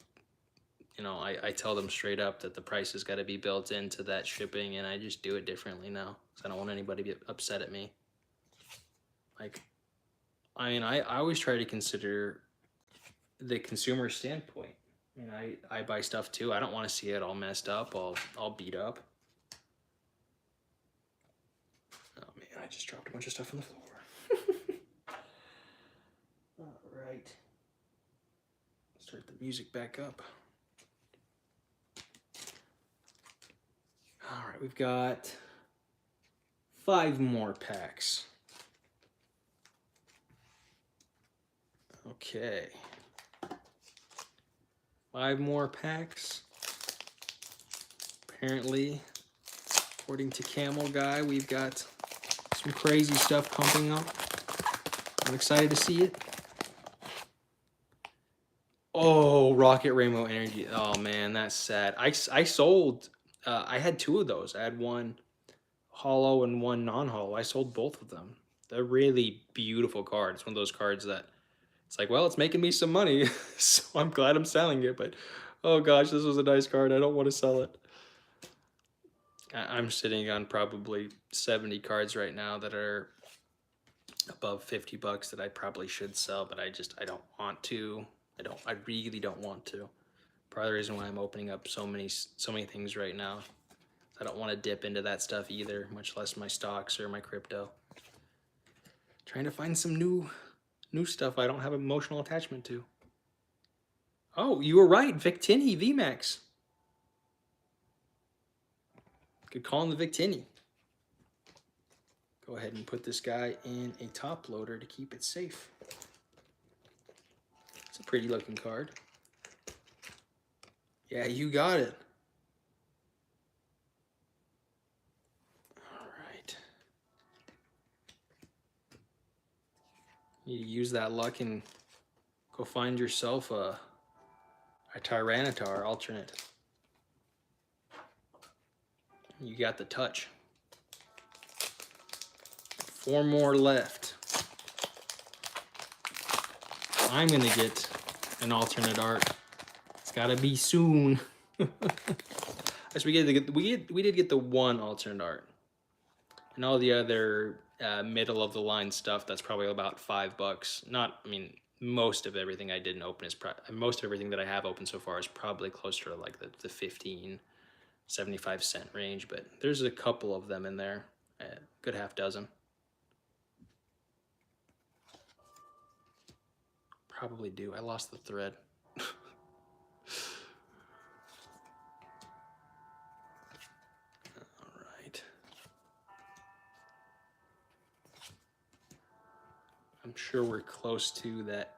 I tell them straight up that the price has got to be built into that shipping, and I just do it differently now because I don't want anybody to be upset at me. Like, I mean, I always try to consider the consumer standpoint. I mean, I buy stuff too. I don't want to see it all messed up, all beat up. Oh man, I just dropped a bunch of stuff on the floor. All right. Start the music back up. All right, we've got 5 more packs. Okay. 5 more packs. Apparently, according to Camel Guy, we've got some crazy stuff pumping up. I'm excited to see it. Oh, Rocket Rainbow Energy. Oh man, that's sad. I sold I had two of those. I had one hollow and one non-hollow. I sold both of them. They're really beautiful cards. One of those cards that it's like, well, it's making me some money, so I'm glad I'm selling it. But oh gosh, this was a nice card. I don't want to sell it. I'm sitting on probably 70 cards right now that are above 50 bucks that I probably should sell, but I don't want to. I really don't want to. Part of the reason why I'm opening up so many things right now. I don't want to dip into that stuff either, much less my stocks or my crypto. Trying to find some new stuff I don't have emotional attachment to. Oh, you were right, Victini VMAX. Good call on the Victini. Go ahead and put this guy in a top loader to keep it safe. It's a pretty looking card. Yeah, you got it. All right. You use that luck and go find yourself a Tyranitar alternate. You got the touch. 4 more left. I'm gonna get an alternate art. It's gotta be soon. As we did get the one alternate art, and all the other middle of the line stuff that's probably about $5. Not, I mean, most of everything I didn't open is most of everything that I have opened so far is probably closer to like the 15, 75-cent range, but there's a couple of them in there, a good half dozen. Probably do. I lost the thread. All right. I'm sure we're close to that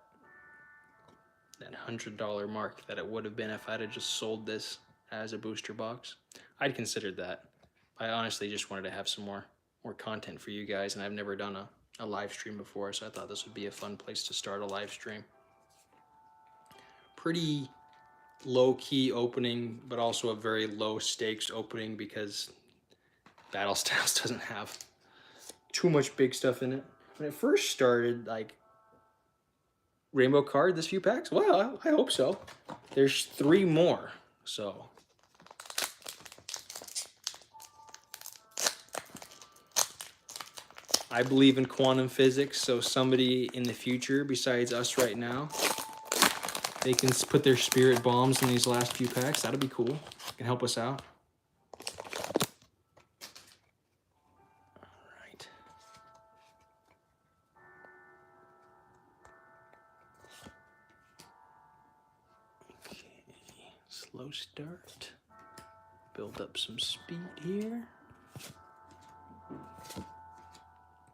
$100 mark that it would have been if I'd have just sold this as a booster box. I'd considered that. I honestly just wanted to have some more content for you guys, and I've never done a live stream before, so I thought this would be a fun place to start a live stream. Pretty low-key opening, but also a very low-stakes opening because Battle Styles doesn't have too much big stuff in it. When it first started, like, Rainbow card this few packs? Well, I hope so. There's 3 more, so. I believe in quantum physics, so somebody in the future besides us right now, they can put their spirit bombs in these last few packs. That'll be cool. It can help us out. All right. Okay. Slow start. Build up some speed here.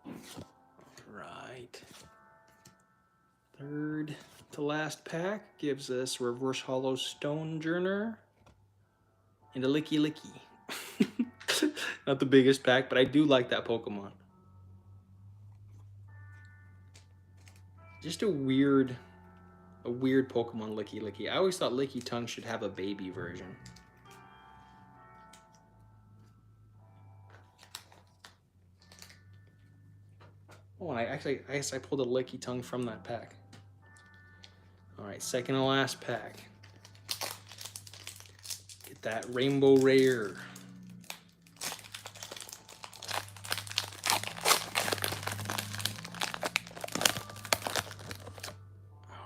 All right. Third to last pack gives us Reverse Hollow Stonejourner and a Licky Licky. Not the biggest pack, but I do like that Pokemon. Just a weird Pokemon, Licky Licky. I always thought Lickitung should have a baby version. Oh, I guess I pulled a Lickitung from that pack. All right, second to last pack. Get that Rainbow Rare.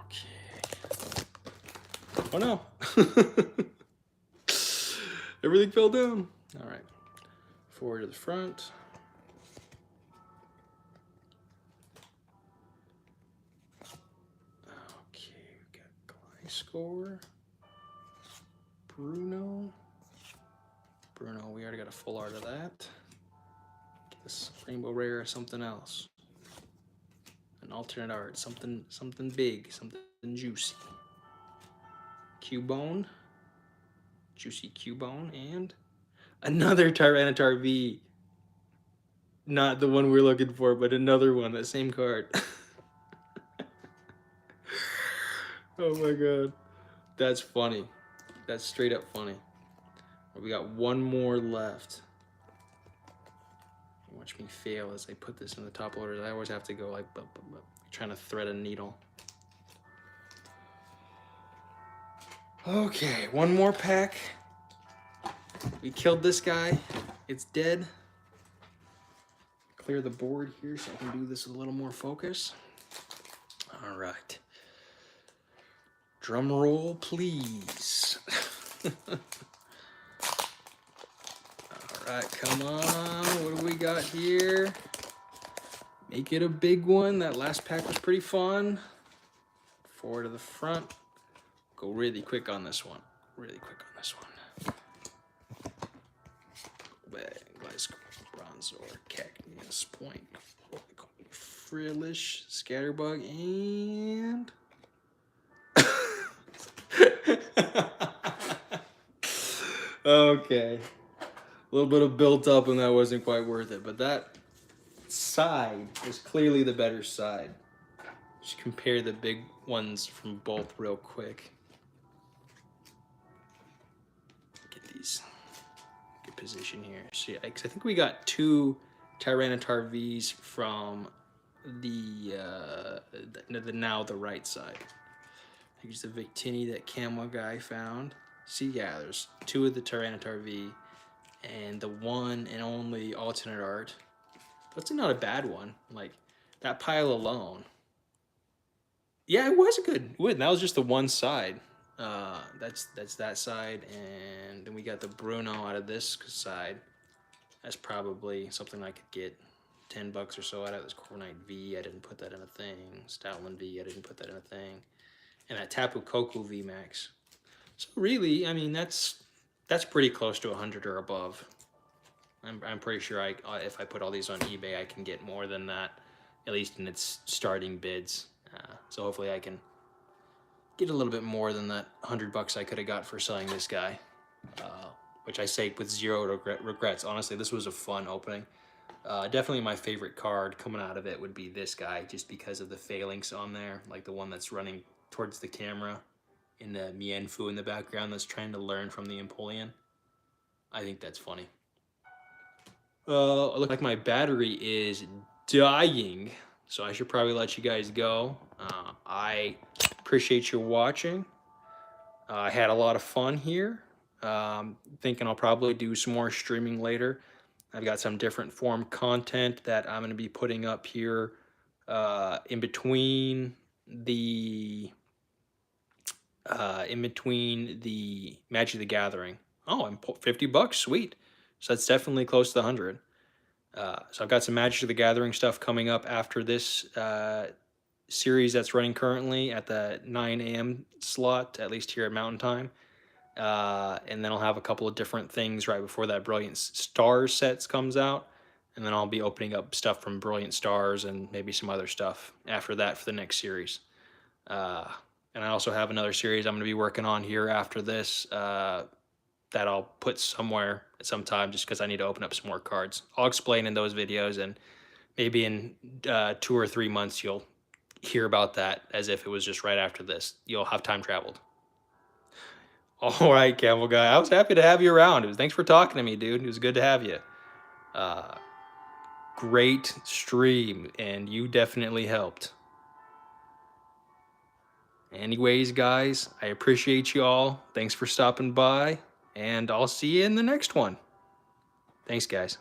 Okay. Oh no. Everything fell down. All right. Forward to the front. Score. Bruno, we already got a full art of that. This Rainbow Rare or something else. An alternate art, something big, something juicy. Cubone, juicy Cubone, and another Tyranitar V. Not the one we're looking for, but another one, that same card. Oh my god. That's funny. That's straight up funny. We got one more left. Watch me fail as I put this in the top loaders. I always have to go like trying to thread a needle. Okay, one more pack. We killed this guy. It's dead. Clear the board here so I can do this with a little more focus. All right. Drum roll, please. All right, come on. What do we got here? Make it a big one. That last pack was pretty fun. Forward to the front. Go really quick on this one. Really quick on this one. Gliscor, Bronzor, Cacnea, Point, Frillish, Scatterbug, and... Okay. A little bit of built up and that wasn't quite worth it, but that side is clearly the better side. Just compare the big ones from both real quick. Get these. Good position here. So yeah, I think we got 2 Tyranitar Vs from the now the right side. Here's the Victini that Camo guy found. See, yeah, there's 2 of the Tyranitar V and the one and only alternate art. That's not a bad one. Like, that pile alone. Yeah, it was a good win. That was just the one side. That's that side, and then we got the Bruno out of this side. That's probably something I could get $10 or so out of this Corviknight V. I didn't put that in a thing. Stoutland V, I didn't put that in a thing. And that Tapu Koko V Max. So really, I mean, that's pretty close to 100 or above. I'm pretty sure if I put all these on eBay, I can get more than that, at least in its starting bids. So hopefully I can get a little bit more than that $100 I could have got for selling this guy, which I say with zero regrets. Honestly, this was a fun opening. Definitely my favorite card coming out of it would be this guy, just because of the phalanx on there, like the one that's running towards the camera in the Mienfoo in the background that's trying to learn from the Empoleon. I think that's funny. It looks like my battery is dying, so I should probably let you guys go. I appreciate you watching. I had a lot of fun here. Thinking I'll probably do some more streaming later. I've got some different form content that I'm going to be putting up here in between the Magic the Gathering. Oh, I'm $50, sweet. So that's definitely close to the 100. So I've got some Magic the Gathering stuff coming up after this series that's running currently at the 9 a.m. slot, at least here at Mountain Time. And then I'll have a couple of different things right before that Brilliant Stars sets comes out. And then I'll be opening up stuff from Brilliant Stars and maybe some other stuff after that for the next series. And I also have another series I'm going to be working on here after this that I'll put somewhere at some time just because I need to open up some more cards. I'll explain in those videos, and maybe in 2 or 3 months you'll hear about that as if it was just right after this. You'll have time traveled. All right, Camel Guy. I was happy to have you around. Thanks for talking to me, dude. It was good to have you. Great stream, and you definitely helped. Anyways, guys, I appreciate you all. Thanks for stopping by, and I'll see you in the next one. Thanks, guys.